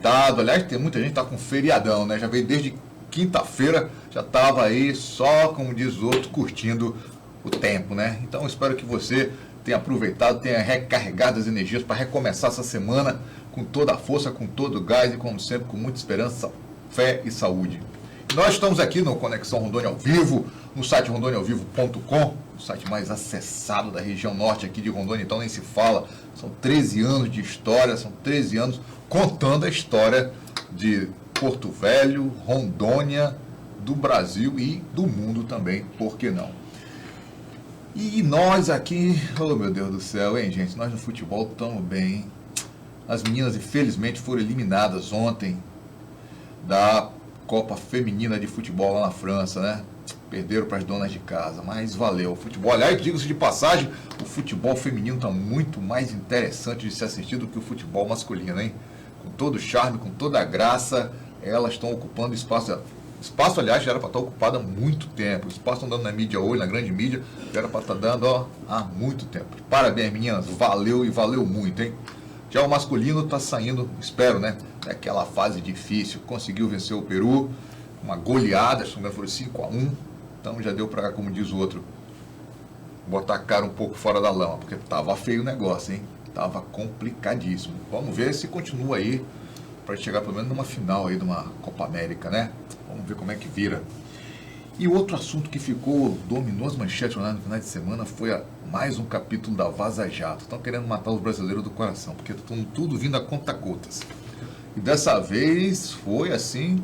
aproveitado. Aliás, tem muita gente que está com feriadão, né? Já veio desde quinta-feira, já estava aí só, como diz o outro, curtindo o tempo, né? Então, espero que você tenha aproveitado, tenha recarregado as energias para recomeçar essa semana com toda a força, com todo o gás e, como sempre, com muita esperança, fé e saúde. Nós estamos aqui no Conexão Rondônia ao Vivo, no site rondoniaovivo.com, o site mais acessado da região norte aqui de Rondônia, então nem se fala. São 13 anos de história, são 13 anos contando a história de Porto Velho, Rondônia, do Brasil e do mundo também, por que não? E nós aqui, oh meu Deus do céu, hein gente, nós no futebol estamos bem, hein? As meninas infelizmente foram eliminadas ontem da Copa Feminina de Futebol lá na França, né? Perderam para as donas de casa, mas valeu. O futebol, aliás, diga-se de passagem, o futebol feminino está muito mais interessante de se assistir do que o futebol masculino, hein? Com todo o charme, com toda a graça, elas estão ocupando espaço. Espaço, aliás, já era para estar ocupado há muito tempo. O espaço estão dando na mídia hoje, na grande mídia, já era para estar dando há muito tempo. Parabéns, meninas, valeu e valeu muito, hein? Já o masculino está saindo, espero, né? Daquela fase difícil, conseguiu vencer o Peru, uma goleada, se não me engano, foi 5-1. Então já deu para, como diz o outro, botar a cara um pouco fora da lama, porque tava feio o negócio, hein? Tava complicadíssimo. Vamos ver se continua aí, para chegar pelo menos numa final aí de uma Copa América, né? Vamos ver como é que vira. E outro assunto que ficou, dominou as manchetes no final de semana, foi mais um capítulo da Vaza Jato. Estão querendo matar os brasileiros do coração, porque estão tudo vindo a conta-gotas. E dessa vez foi assim,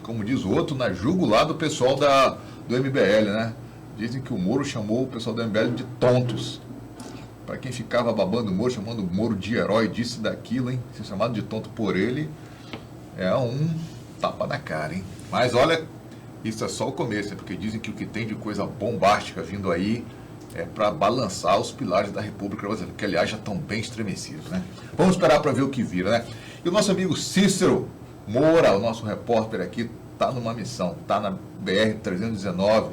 como diz o outro, na jugular do pessoal do MBL, né? Dizem que o Moro chamou o pessoal do MBL de tontos. Para quem ficava babando o Moro, chamando o Moro de herói, disso e daquilo, hein? Ser chamado de tonto por ele é um tapa na cara, hein? Mas olha, isso é só o começo, porque dizem que o que tem de coisa bombástica vindo aí é para balançar os pilares da República Brasileira, que aliás já estão bem estremecidos, né? Vamos esperar para ver o que vira, né? E o nosso amigo Cícero Moura, o nosso repórter aqui, está numa missão, está na BR-319.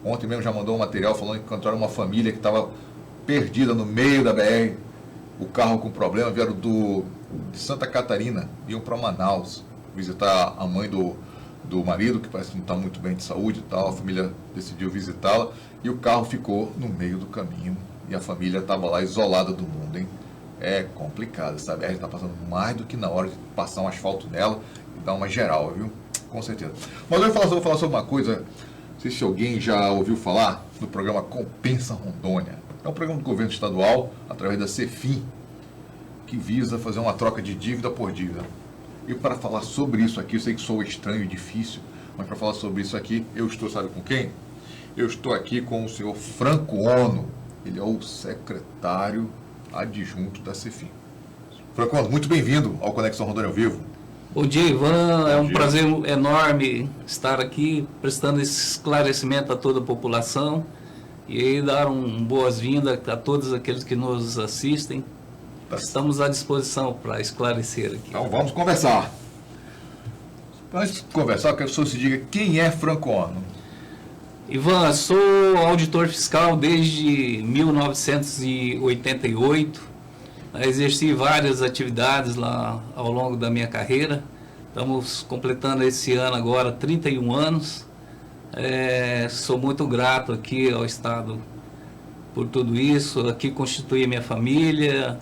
Ontem mesmo já mandou um material falando que encontraram uma família que estava perdida no meio da BR, o carro com problema, vieram de Santa Catarina, iam para Manaus visitar a mãe do marido, que parece que não está muito bem de saúde e tal. A família decidiu visitá-la e o carro ficou no meio do caminho e a família estava lá isolada do mundo, hein? É complicado, essa BR está passando mais do que na hora de passar um asfalto nela e dar uma geral, viu? Com certeza. Mas eu vou falar sobre uma coisa, não sei se alguém já ouviu falar do programa Compensa Rondônia. É um programa do governo estadual, através da CEFIM, que visa fazer uma troca de dívida por dívida. E para falar sobre isso aqui, eu sei que sou estranho e difícil, mas para falar sobre isso aqui, eu estou, sabe com quem? Eu estou aqui com o senhor Franco Ono, ele é o secretário adjunto da CEFIM. Franco Ono, muito bem-vindo ao Conexão Rondônia ao Vivo. Bom dia, Ivan. É um prazer enorme estar aqui prestando esse esclarecimento a toda a população e aí dar boas-vindas a todos aqueles que nos assistem. Estamos à disposição para esclarecer aqui. Então vamos conversar. Antes de conversar, eu quero que o senhor se diga quem é Franco Ono. Ivan, sou auditor fiscal desde 1988. Exerci várias atividades lá ao longo da minha carreira. Estamos completando esse ano agora 31 anos. Sou muito grato aqui ao Estado por tudo isso. Aqui constituí minha família.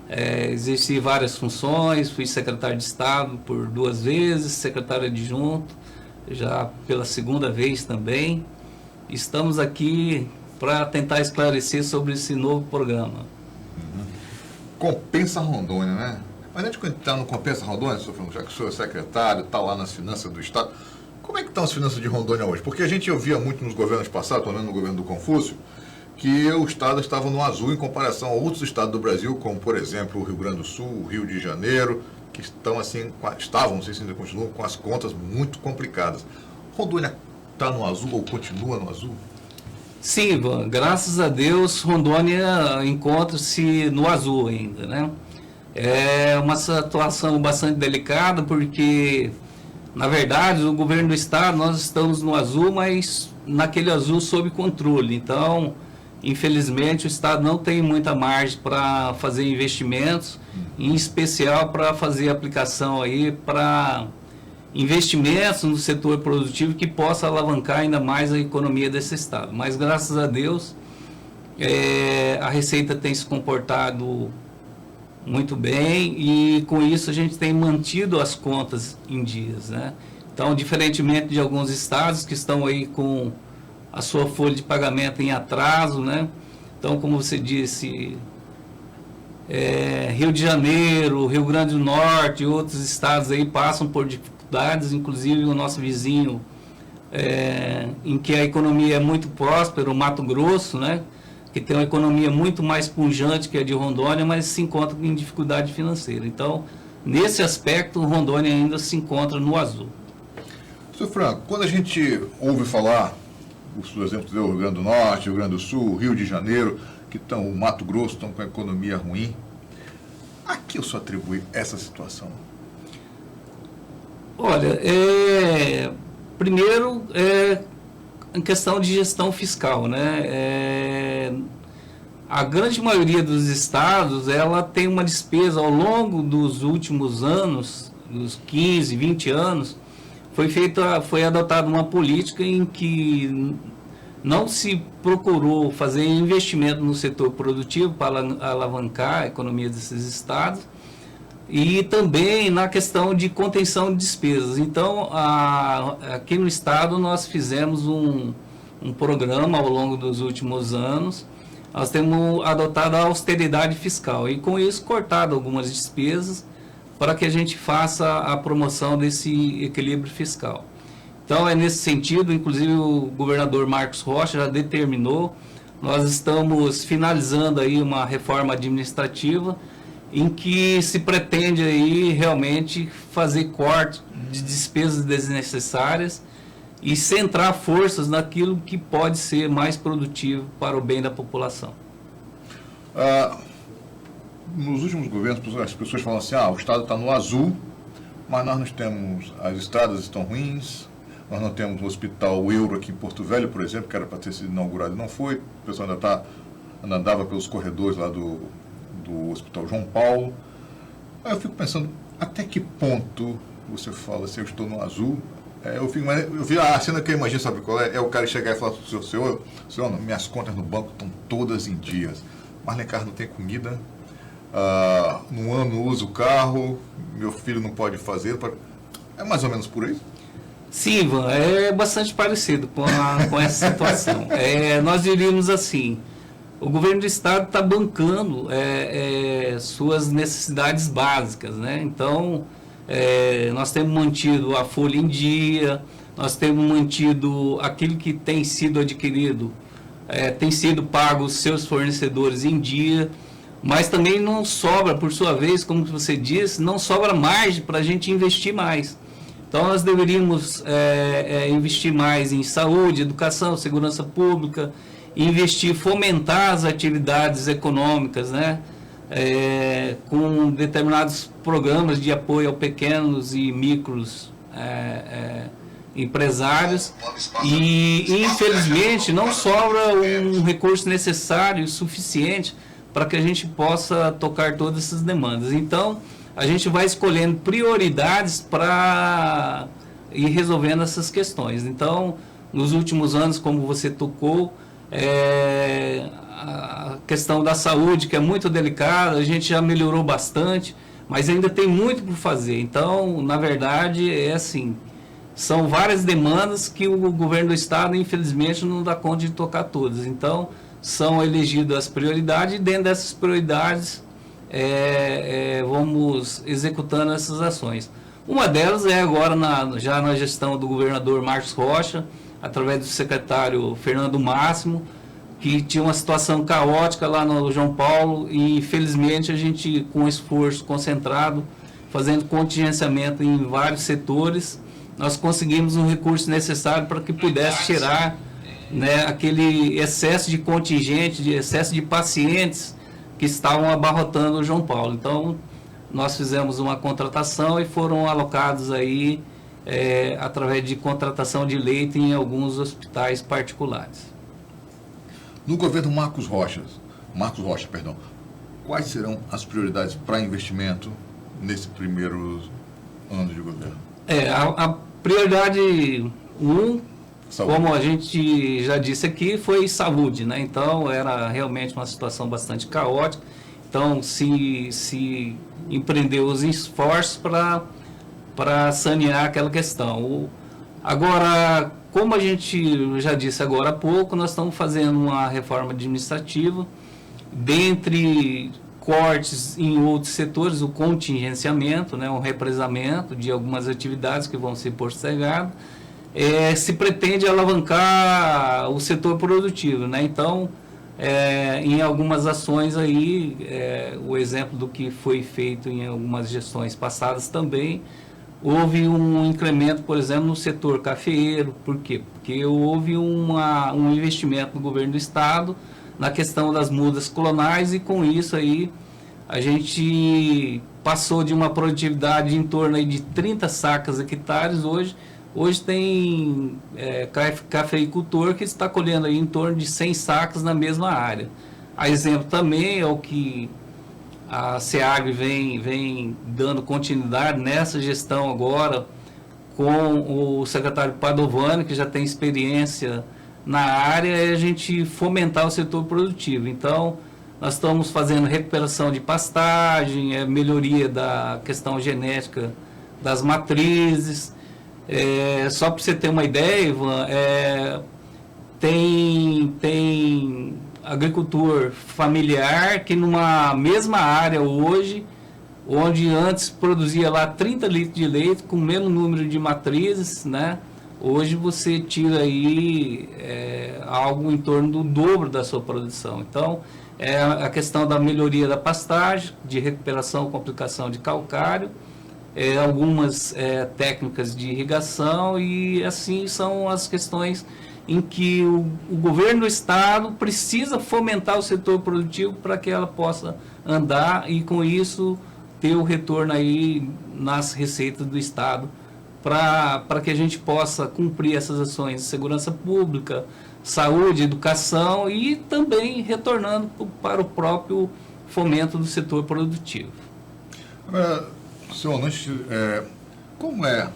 Exerci várias funções, fui secretário de Estado por 2 vezes, secretário adjunto, já pela 2ª vez também. Estamos aqui para tentar esclarecer sobre esse novo programa. Compensa Rondônia, né? Mas antes de entrar no Compensa Rondônia, já que o senhor é secretário, está lá nas finanças do Estado, como é que estão as finanças de Rondônia hoje? Porque a gente ouvia muito nos governos passados, pelo menos no governo do Confúcio, que o Estado estava no azul em comparação a outros estados do Brasil, como, por exemplo, o Rio Grande do Sul, o Rio de Janeiro, que estavam, não sei se ainda continuam, com as contas muito complicadas. Rondônia está no azul ou continua no azul? Sim, Ivan, graças a Deus, Rondônia encontra-se no azul ainda, né? É uma situação bastante delicada, porque, na verdade, o governo do Estado, nós estamos no azul, mas naquele azul sob controle. Então, infelizmente o Estado não tem muita margem para fazer investimentos, em especial para fazer aplicação aí para investimentos no setor produtivo que possa alavancar ainda mais a economia desse Estado. Mas graças a Deus a Receita tem se comportado muito bem e com isso a gente tem mantido as contas em dias, né? Então, diferentemente de alguns estados que estão aí com a sua folha de pagamento em atraso, né? Então, como você disse, Rio de Janeiro, Rio Grande do Norte e outros estados aí passam por dificuldades, inclusive o nosso vizinho, em que a economia é muito próspera, o Mato Grosso, né? Que tem uma economia muito mais pujante que a de Rondônia, mas se encontra em dificuldade financeira. Então, nesse aspecto, Rondônia ainda se encontra no azul. Sr. Franco, quando a gente ouve falar, os exemplos do Rio Grande do Norte, Rio Grande do Sul, Rio de Janeiro, que estão, o Mato Grosso, estão com a economia ruim, a que o senhor atribui essa situação? Olha, primeiro, em questão de gestão fiscal, né? A grande maioria dos estados, ela tem uma despesa ao longo dos últimos anos, dos 15, 20 anos, foi adotada uma política em que não se procurou fazer investimento no setor produtivo para alavancar a economia desses estados e também na questão de contenção de despesas. Então, aqui no estado nós fizemos um programa ao longo dos últimos anos. Nós temos adotado a austeridade fiscal e com isso cortado algumas despesas para que a gente faça a promoção desse equilíbrio fiscal. Então, é nesse sentido, inclusive o governador Marcos Rocha já determinou, nós estamos finalizando aí uma reforma administrativa em que se pretende aí realmente fazer corte de despesas desnecessárias e centrar forças naquilo que pode ser mais produtivo para o bem da população. Nos últimos governos, as pessoas falam assim, o Estado está no azul, mas nós não temos, as estradas estão ruins, nós não temos o Hospital Euro aqui em Porto Velho, por exemplo, que era para ter sido inaugurado e não foi, o pessoal ainda andava pelos corredores lá do Hospital João Paulo. Aí eu fico pensando, até que ponto você fala assim, eu estou no azul? Eu vi a cena que eu imagino, sabe qual é? É o cara chegar e falar para o senhor, minhas contas no banco estão todas em dias. Marlene Carlos não tem comida, no ano usa o carro, meu filho não pode fazer. É mais ou menos por aí? Sim, Ivan, é bastante parecido com essa situação. Nós diríamos assim, o governo do estado está bancando suas necessidades básicas, né? Então, nós temos mantido a folha em dia, nós temos mantido aquilo que tem sido adquirido, tem sido pago os seus fornecedores em dia, mas também não sobra, por sua vez, como você disse, não sobra margem para a gente investir mais. Então, nós deveríamos investir mais em saúde, educação, segurança pública, investir, fomentar as atividades econômicas, né? Com determinados programas de apoio a pequenos e micros empresários e, infelizmente, não sobra um recurso necessário e suficiente para que a gente possa tocar todas essas demandas. Então, a gente vai escolhendo prioridades para ir resolvendo essas questões. Então, nos últimos anos, como você tocou, a questão da saúde, que é muito delicada, a gente já melhorou bastante, mas ainda tem muito por fazer. Então, na verdade, assim, são várias demandas que o governo do estado, infelizmente, não dá conta de tocar todas. Então, são elegidas as prioridades e dentro dessas prioridades vamos executando essas ações. Uma delas é agora já na gestão do governador Marcos Rocha, através do secretário Fernando Máximo, que tinha uma situação caótica lá no João Paulo e, infelizmente, a gente, com esforço concentrado, fazendo contingenciamento em vários setores, nós conseguimos um recurso necessário para que pudesse tirar, né, aquele excesso de contingente, de excesso de pacientes que estavam abarrotando o João Paulo. Então, nós fizemos uma contratação e foram alocados aí, através de contratação de leito em alguns hospitais particulares. No governo Marcos Rocha, perdão, quais serão as prioridades para investimento nesse primeiro ano de governo? A prioridade Saúde. como a gente já disse aqui, foi saúde, né? Então, era realmente uma situação bastante caótica. Então, se empreendeu os esforços para sanear aquela questão. Agora, como a gente já disse agora há pouco, nós estamos fazendo uma reforma administrativa, dentre cortes em outros setores, o contingenciamento, né, o represamento de algumas atividades que vão ser postergadas, se pretende alavancar o setor produtivo, né? Então, em algumas ações aí, o exemplo do que foi feito em algumas gestões passadas também, houve um incremento, por exemplo, no setor cafeeiro. Por quê? Porque houve um investimento do governo do estado na questão das mudas clonais, e com isso aí a gente passou de uma produtividade em torno aí de 30 sacas hectares. Hoje tem cafeicultor que está colhendo aí em torno de 100 sacas na mesma área. A exemplo também é o que a SEAGRE vem dando continuidade nessa gestão agora, com o secretário Padovani, que já tem experiência na área, é a gente fomentar o setor produtivo. Então, nós estamos fazendo recuperação de pastagem, melhoria da questão genética das matrizes. Só para você ter uma ideia, Ivan, tem agricultor familiar que numa mesma área hoje, onde antes produzia lá 30 litros de leite com o mesmo número de matrizes, né? Hoje você tira aí algo em torno do dobro da sua produção. Então, a questão da melhoria da pastagem, de recuperação com aplicação de calcário, algumas técnicas de irrigação, e assim são as questões em que o governo do estado precisa fomentar o setor produtivo para que ela possa andar e, com isso, ter o retorno aí nas receitas do estado, para que a gente possa cumprir essas ações de segurança pública, saúde, educação, e também retornando para o próprio fomento do setor produtivo. Senhor Nunes, como é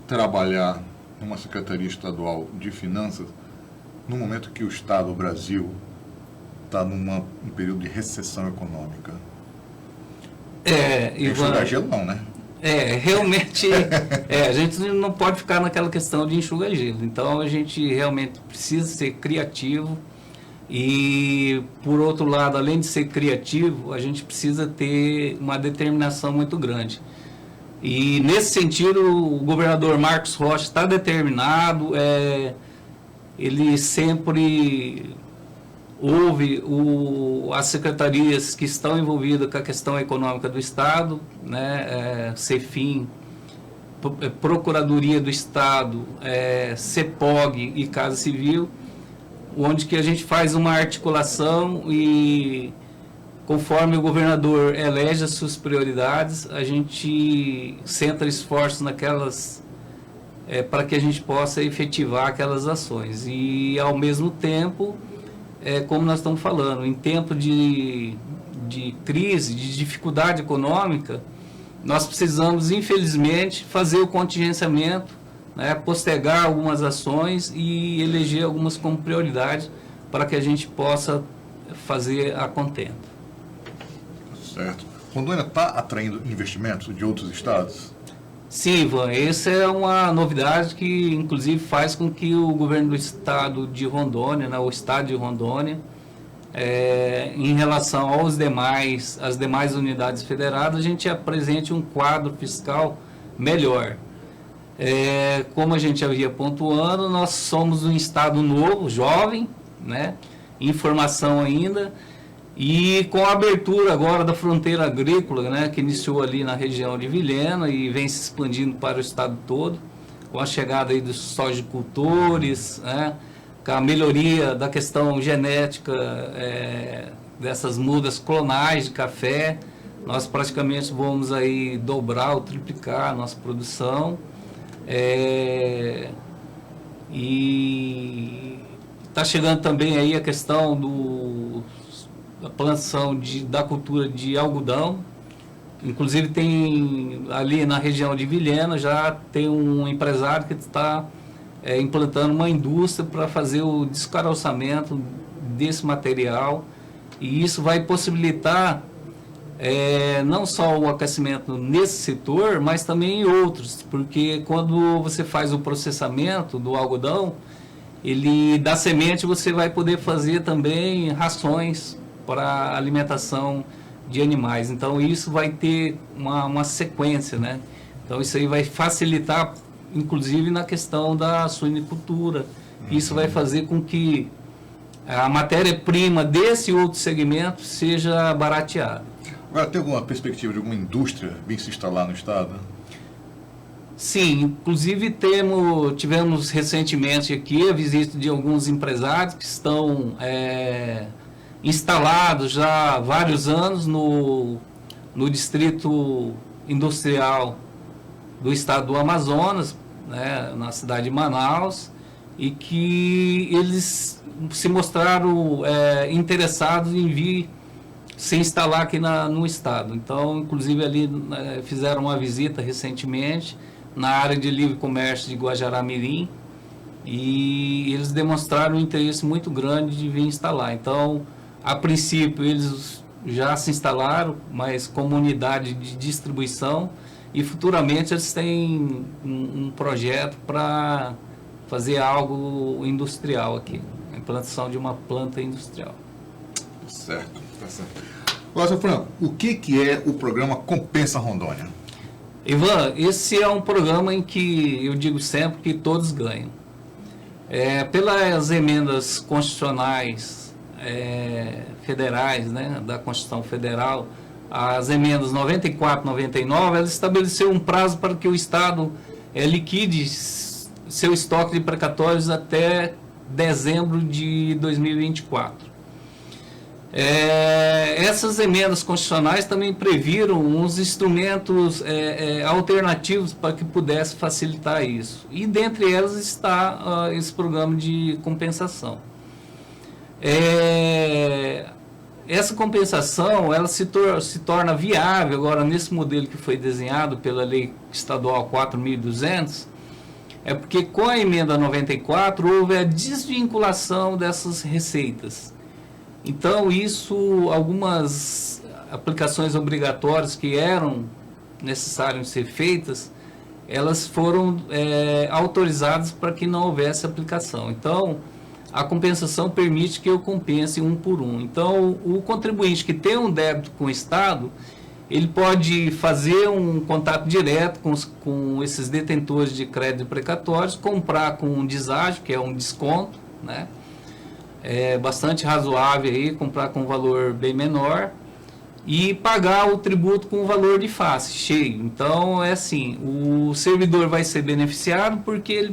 trabalhar numa Secretaria Estadual de Finanças no momento que o Estado, o Brasil, está num período de recessão econômica? Enxugar gelo não, né? Realmente, a gente não pode ficar naquela questão de enxugar gelo. Então, a gente realmente precisa ser criativo e, por outro lado, além de ser criativo, a gente precisa ter uma determinação muito grande. E, nesse sentido, o governador Marcos Rocha está determinado. Ele sempre ouve as secretarias que estão envolvidas com a questão econômica do Estado, né, CEFIM, Procuradoria do Estado, CEPOG e Casa Civil, onde que a gente faz uma articulação e, conforme o governador elege as suas prioridades, a gente centra esforços naquelas, para que a gente possa efetivar aquelas ações. E, ao mesmo tempo, como nós estamos falando, em tempo de crise, de dificuldade econômica, nós precisamos, infelizmente, fazer o contingenciamento, né, postergar algumas ações e eleger algumas como prioridade para que a gente possa fazer a contento. Certo. Rondônia está atraindo investimentos de outros estados? Sim, Ivan, essa é uma novidade que, inclusive, faz com que o governo do estado de Rondônia, né, o estado de Rondônia, em relação às demais unidades federadas, a gente apresente um quadro fiscal melhor. Como a gente havia pontuando, nós somos um estado novo, jovem, né, em formação ainda, e com a abertura agora da fronteira agrícola, né, que iniciou ali na região de Vilhena e vem se expandindo para o estado todo, com a chegada aí dos sojicultores, né, com a melhoria da questão genética dessas mudas clonais de café, nós praticamente vamos aí dobrar ou triplicar a nossa produção. E Está chegando também aí a questão da plantação da cultura de algodão. Inclusive tem ali na região de Vilhena, já tem um empresário que está implantando uma indústria para fazer o descaroçamento desse material, e isso vai possibilitar não só o aquecimento nesse setor, mas também em outros, porque quando você faz o processamento do algodão, da semente você vai poder fazer também rações para alimentação de animais. Então isso vai ter uma sequência, né? Então isso aí vai facilitar, inclusive na questão da suinicultura. Isso vai fazer com que a matéria-prima desse outro segmento seja barateada. Agora, tem alguma perspectiva de alguma indústria vir se instalar no estado? Sim, inclusive tivemos recentemente aqui a visita de alguns empresários que estão instalados já há vários anos no distrito industrial do estado do Amazonas, né, na cidade de Manaus, e que eles se mostraram interessados em vir se instalar aqui no estado. Então, inclusive ali fizeram uma visita recentemente na área de livre comércio de Guajará-Mirim, e eles demonstraram um interesse muito grande de vir instalar. Então, a princípio, eles já se instalaram, mas como unidade de distribuição, e futuramente eles têm um projeto para fazer algo industrial aqui, a implantação de uma planta industrial. Certo, tá certo. Agora, seu Franco, o que é o programa Compensa Rondônia? Ivan, esse é um programa em que eu digo sempre que todos ganham. Pelas emendas constitucionais federais, né, da Constituição Federal, as emendas 94 e 99, elas estabeleceram um prazo para que o Estado liquide seu estoque de precatórios até dezembro de 2024. Essas emendas constitucionais também previram uns instrumentos alternativos para que pudesse facilitar isso. E dentre elas está esse programa de compensação. Essa compensação ela se torna viável agora nesse modelo que foi desenhado pela Lei Estadual 4.200, porque com a emenda 94 houve a desvinculação dessas receitas. Então, algumas aplicações obrigatórias que eram necessárias ser feitas, elas foram autorizadas para que não houvesse aplicação. Então, a compensação permite que eu compense um por um. Então, o contribuinte que tem um débito com o Estado, ele pode fazer um contato direto com esses detentores de crédito precatórios, comprar com um deságio, que é um desconto, né? Bastante razoável aí, comprar com um valor bem menor e pagar o tributo com o valor de face, cheio. Então, o servidor vai ser beneficiado porque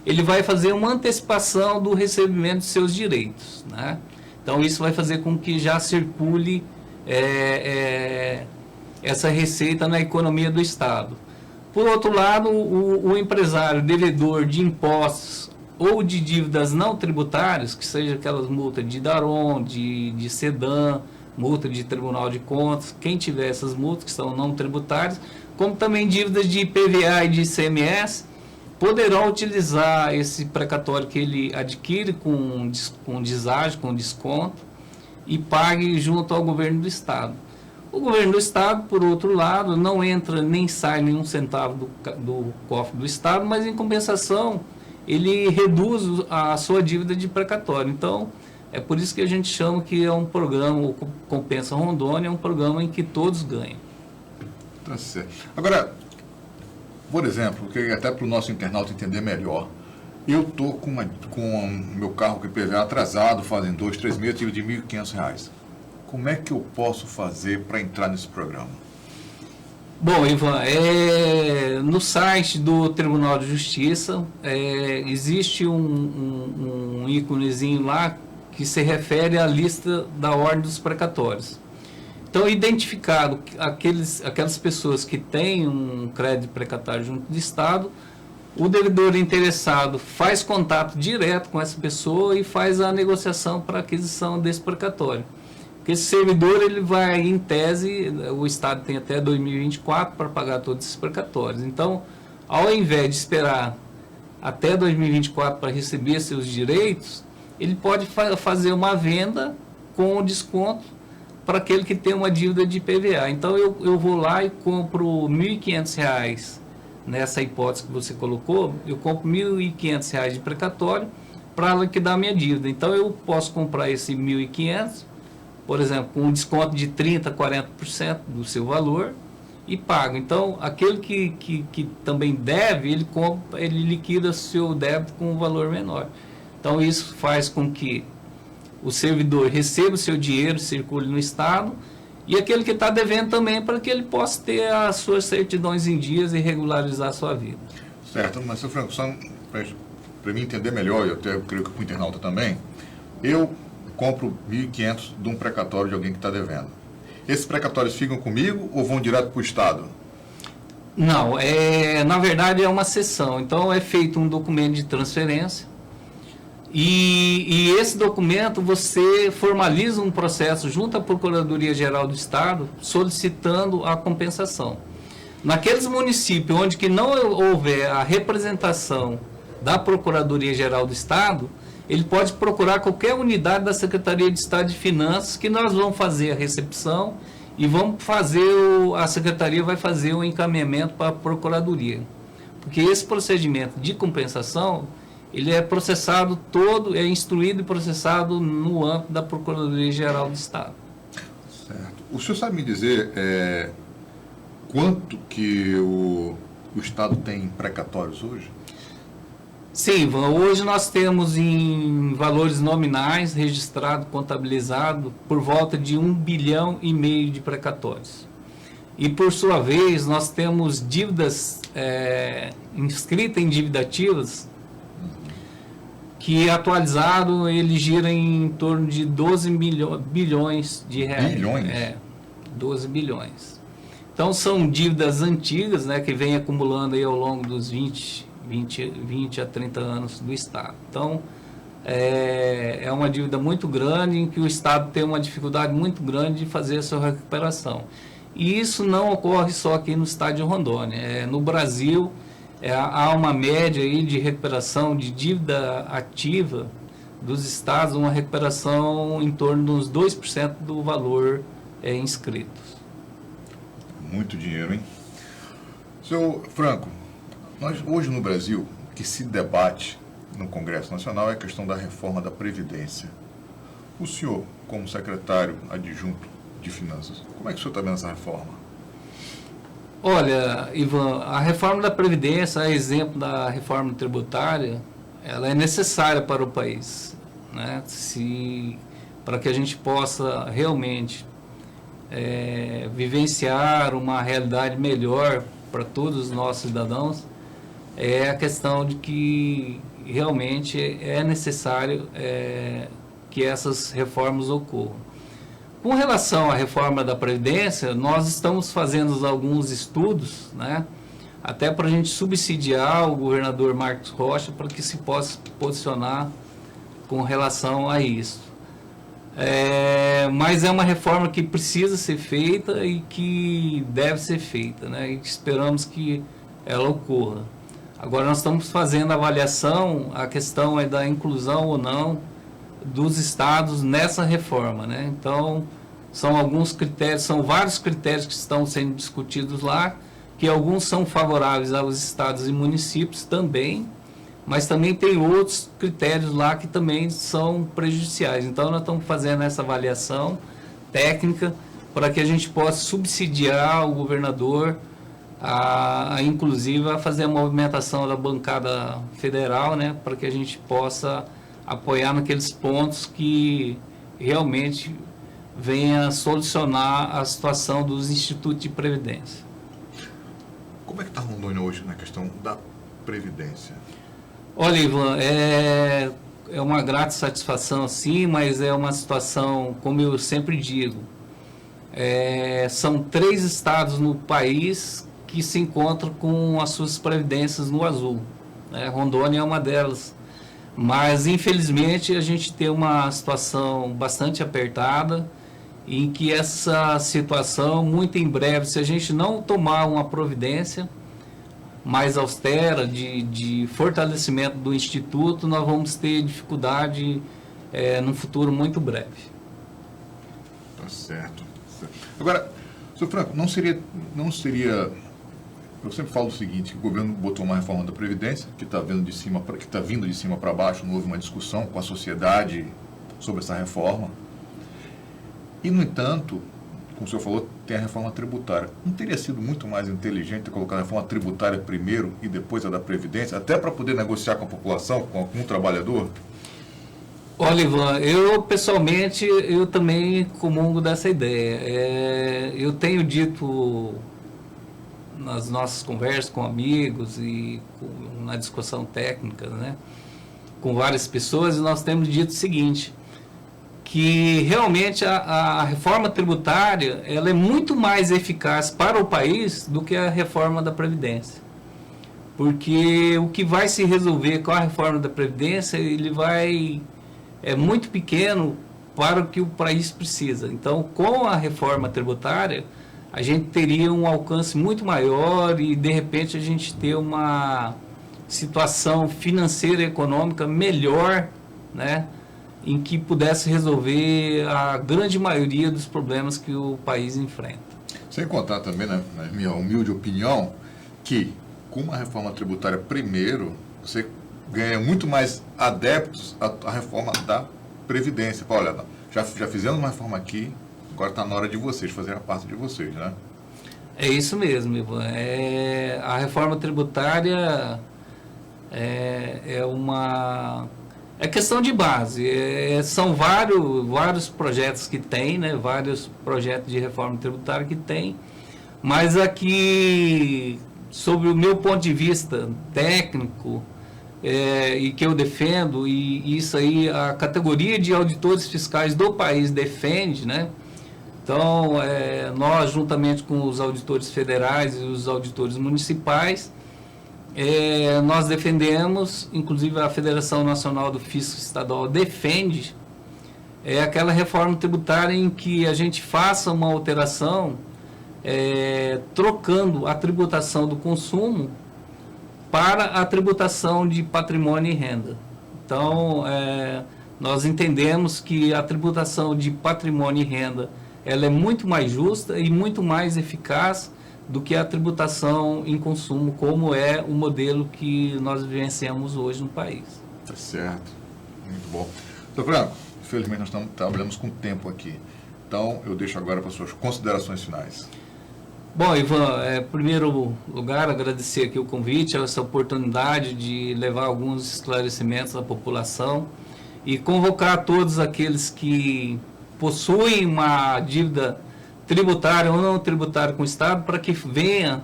ele vai fazer uma antecipação do recebimento de seus direitos, né? Então, isso vai fazer com que já circule essa receita na economia do Estado. Por outro lado, o empresário devedor de impostos ou de dívidas não tributárias, que seja aquelas multas de DARON, de SEDAM, multa de Tribunal de Contas, quem tiver essas multas que são não tributárias, como também dívidas de IPVA e de ICMS, poderão utilizar esse precatório que ele adquire com deságio, com desconto, e pague junto ao governo do Estado. O governo do Estado, por outro lado, não entra nem sai nenhum centavo do cofre do Estado, mas em compensação ele reduz a sua dívida de precatório. Então, é por isso que a gente chama que é um programa, o Compensa Rondônia, é um programa em que todos ganham. Tá certo. Agora, por exemplo, até para o nosso internauta entender melhor, eu estou com o meu carro que IPVA atrasado, fazem 2, 3 meses, tive de R$ 1.500. Como é que eu posso fazer para entrar nesse programa? Bom, Ivan, no site do Tribunal de Justiça existe um íconezinho lá que se refere à lista da ordem dos precatórios. Então, identificado aquelas pessoas que têm um crédito precatório junto do Estado, o devedor interessado faz contato direto com essa pessoa e faz a negociação para aquisição desse precatório. Porque esse servidor, ele vai, em tese, o Estado tem até 2024 para pagar todos esses precatórios. Então, ao invés de esperar até 2024 para receber seus direitos, ele pode fazer uma venda com desconto para aquele que tem uma dívida de IPVA. Então, eu vou lá e compro R$ 1.500, nessa hipótese que você colocou, eu compro R$ 1.500 de precatório para liquidar a minha dívida. Então, eu posso comprar esse 1.500, por exemplo, com um desconto de 30%, 40% do seu valor e pago. Então, aquele que também deve, ele liquida seu débito com um valor menor. Então, isso faz com que o servidor receba o seu dinheiro, circule no Estado, e aquele que está devendo também, para que ele possa ter as suas certidões em dias e regularizar a sua vida. Certo, mas, seu Franco, só para mim entender melhor, e eu até creio que para o internauta também, eu compro 1.500 de um precatório de alguém que está devendo. Esses precatórios ficam comigo ou vão direto para o Estado? Não, na verdade é uma cessão. Então é feito um documento de transferência e esse documento você formaliza um processo junto à Procuradoria-Geral do Estado solicitando a compensação. Naqueles municípios onde que não houver a representação da Procuradoria-Geral do Estado, ele pode procurar qualquer unidade da Secretaria de Estado de Finanças, que nós vamos fazer a recepção e vamos fazer, a Secretaria vai fazer o encaminhamento para a Procuradoria. Porque esse procedimento de compensação, ele é processado todo, é instruído e processado no âmbito da Procuradoria-Geral do Estado. Certo. O senhor sabe me dizer quanto que o Estado tem em precatórios hoje? Sim, Ivan, hoje nós temos em valores nominais registrado, contabilizado, por volta de 1,5 bilhão de precatórios. E por sua vez, nós temos dívidas inscritas em dívida ativas, que atualizado ele gira em torno de 12 bilhões de reais. Bilhões? 12 bilhões. Então são dívidas antigas, né, que vem acumulando aí ao longo dos 20 a 30 anos do Estado. Então, é uma dívida muito grande em que o Estado tem uma dificuldade muito grande de fazer a sua recuperação. E isso não ocorre só aqui no Estado de Rondônia. No Brasil, há uma média aí de recuperação de dívida ativa dos estados, uma recuperação em torno dos 2% do valor inscrito. Muito dinheiro, hein? Seu Franco, hoje no Brasil, o que se debate no Congresso Nacional é a questão da reforma da Previdência. O senhor, como secretário adjunto de Finanças, como é que o senhor está vendo essa reforma? Olha, Ivan, a reforma da Previdência, a exemplo da reforma tributária, ela é necessária para o país, né? Para que a gente possa realmente vivenciar uma realidade melhor para todos os nossos cidadãos, é a questão de que realmente é necessário que essas reformas ocorram. Com relação à reforma da Previdência, nós estamos fazendo alguns estudos, né, até para a gente subsidiar o governador Marcos Rocha para que se possa posicionar com relação a isso. Mas é uma reforma que precisa ser feita e que deve ser feita, né, e esperamos que ela ocorra. Agora nós estamos fazendo a avaliação, a questão é da inclusão ou não dos estados nessa reforma, né? Então, são alguns critérios, são vários critérios que estão sendo discutidos lá, que alguns são favoráveis aos estados e municípios também, mas também tem outros critérios lá que também são prejudiciais. Então, nós estamos fazendo essa avaliação técnica para que a gente possa subsidiar o governador inclusive a fazer a movimentação da bancada federal, né, para que a gente possa apoiar naqueles pontos que realmente venha solucionar a situação dos institutos de previdência. Como é que está Rondônia hoje na questão da previdência? Olha, Ivan, é uma grata satisfação, sim, mas é uma situação, como eu sempre digo, são 3 estados no país que se encontram com as suas previdências no azul. né? Rondônia é uma delas. Mas, infelizmente, a gente tem uma situação bastante apertada, em que essa situação, muito em breve, se a gente não tomar uma providência mais austera de fortalecimento do Instituto, nós vamos ter dificuldade num futuro muito breve. Tá certo. Agora, senhor Franco, não seria, eu sempre falo o seguinte, que o governo botou uma reforma da Previdência, que está vindo de cima para baixo, não houve uma discussão com a sociedade sobre essa reforma. E, no entanto, como o senhor falou, tem a reforma tributária. Não teria sido muito mais inteligente colocar a reforma tributária primeiro e depois a da Previdência, até para poder negociar com a população, com o trabalhador? Olha, Ivan, eu pessoalmente, eu também comungo dessa ideia. Eu tenho dito nas nossas conversas com amigos e na discussão técnica, né, com várias pessoas, e nós temos dito o seguinte, que realmente a reforma tributária ela é muito mais eficaz para o país do que a reforma da Previdência. Porque o que vai se resolver com a reforma da Previdência, é muito pequeno para o que o país precisa. Então, com a reforma tributária, a gente teria um alcance muito maior e, de repente, a gente ter uma situação financeira e econômica melhor, né, em que pudesse resolver a grande maioria dos problemas que o país enfrenta. Sem contar também, né, na minha humilde opinião, que com uma reforma tributária primeiro, você ganha muito mais adeptos à reforma da Previdência. Olha, já fizemos uma reforma aqui, agora está na hora de vocês fazerem a parte de vocês, né? É isso mesmo, Ivan. A reforma tributária é questão de base. São vários projetos que tem, né? Vários projetos de reforma tributária que tem, mas aqui, sobre o meu ponto de vista técnico, e que eu defendo, e isso aí a categoria de auditores fiscais do país defende, né? Então, nós, juntamente com os auditores federais e os auditores municipais, nós defendemos, inclusive a Federação Nacional do Fisco Estadual defende, aquela reforma tributária em que a gente faça uma alteração, trocando a tributação do consumo para a tributação de patrimônio e renda. Então, nós entendemos que a tributação de patrimônio e renda ela é muito mais justa e muito mais eficaz do que a tributação em consumo, como é o modelo que nós vivenciamos hoje no país. Tá certo. Muito bom. Doutor Franco, infelizmente nós trabalhamos com tempo aqui. Então, eu deixo agora para as suas considerações finais. Bom, Ivan, em primeiro lugar, agradecer aqui o convite, essa oportunidade de levar alguns esclarecimentos à população e convocar todos aqueles que possuem uma dívida tributária ou não tributária com o Estado para que venha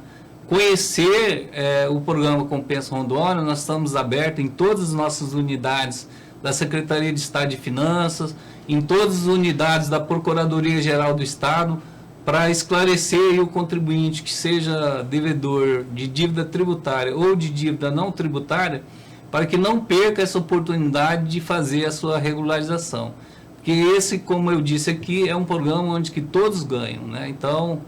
conhecer o programa Compensa Rondônia. Nós estamos abertos em todas as nossas unidades da Secretaria de Estado de Finanças, em todas as unidades da Procuradoria-Geral do Estado, para esclarecer o contribuinte que seja devedor de dívida tributária ou de dívida não tributária, para que não perca essa oportunidade de fazer a sua regularização. Porque esse, como eu disse aqui, é um programa onde que todos ganham, né? Então,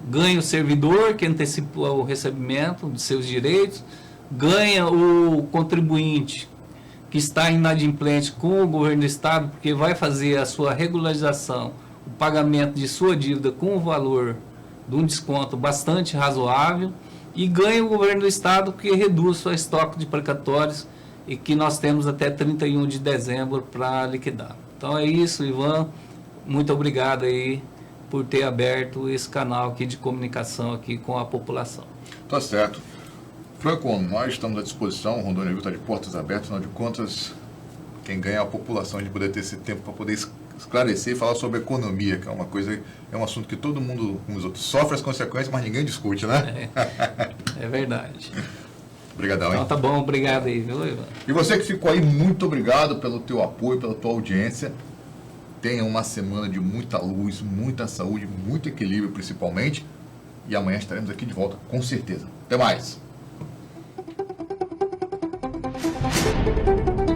ganha o servidor que antecipa o recebimento de seus direitos, ganha o contribuinte que está inadimplente com o governo do Estado, porque vai fazer a sua regularização, o pagamento de sua dívida com o valor de um desconto bastante razoável, e ganha o governo do Estado, que reduz seu estoque de precatórios e que nós temos até 31 de dezembro para liquidar. Então é isso, Ivan. Muito obrigado aí por ter aberto esse canal aqui de comunicação aqui com a população. Tá certo. Franco, nós estamos à disposição, o Rondônia Viu está de portas abertas, afinal de contas, quem ganha é a população, de poder ter esse tempo para poder esclarecer e falar sobre economia, que é uma coisa, é um assunto que todo mundo, como os outros, sofre as consequências, mas ninguém discute, né? É verdade. Obrigadão, hein? Então tá bom, obrigado aí, viu, Ivan? E você que ficou aí, muito obrigado pelo teu apoio, pela tua audiência. Tenha uma semana de muita luz, muita saúde, muito equilíbrio principalmente. E amanhã estaremos aqui de volta, com certeza. Até mais! Música